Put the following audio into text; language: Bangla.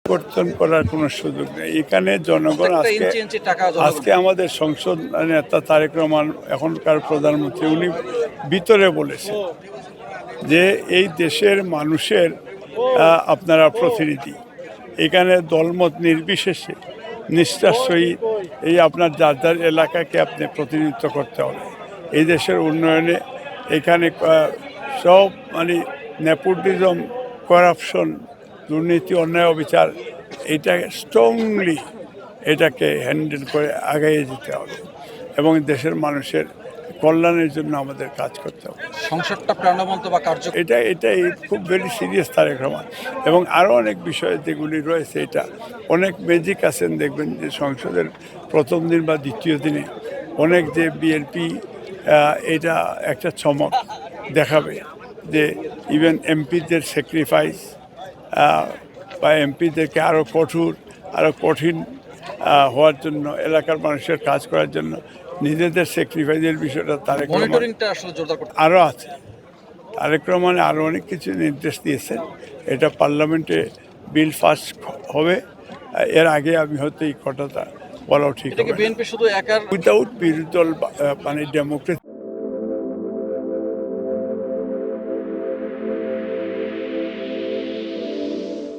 পরিবর্তন করার কোনো সুযোগ নেই। এখানে জনগণ আজকে আমাদের সংসদ নেতা তারেক রহমান এখনকার প্রধানমন্ত্রী উনি ভিতরে বলেছেন যে এই দেশের মানুষের আপনারা প্রতিনিধি, এখানে দলমত নির্বিশেষে নিষ্ঠার সহিত এই আপনার যার যার এলাকাকে আপনি প্রতিনিধিত্ব করতে হবে। এই দেশের উন্নয়নে এখানে সব নেপোটিজম, করাপশন, দুর্নীতি, অন্যায়, অবিচার এটা স্ট্রংলি এটাকে হ্যান্ডেল করে আগাইয়ে যেতে হবে এবং দেশের মানুষের কল্যাণের জন্য আমাদের কাজ করতে হবে। সংসদটা প্রাণবন্ত বা এটাই খুব ভেরি সিরিয়াস তারেক রহমান এবং আরও অনেক বিষয় যেগুলি রয়েছে, এটা অনেক ম্যাজিক আছেন। দেখবেন যে সংসদের প্রথম দিন বা দ্বিতীয় দিনে অনেক যে বিএনপি এটা একটা চমক দেখাবে যে ইভেন এমপিদের স্যাক্রিফাইস বা এমপিদেরকে আরও কঠিন হওয়ার জন্য, এলাকার মানুষের কাজ করার জন্য নিজেদের স্যাক্রিফাইসের বিষয়টা তারেক রহমান আরও আছে। তারেক রহমান আরও অনেক কিছু নির্দেশ দিয়েছেন। এটা পার্লামেন্টে বিল পাস হবে, এর আগে আমি হয়তো এই কথাটা বলাও ঠিক হবে। বিএনপি শুধু একার উইদাউট বিরোধী দল ডেমোক্রেসি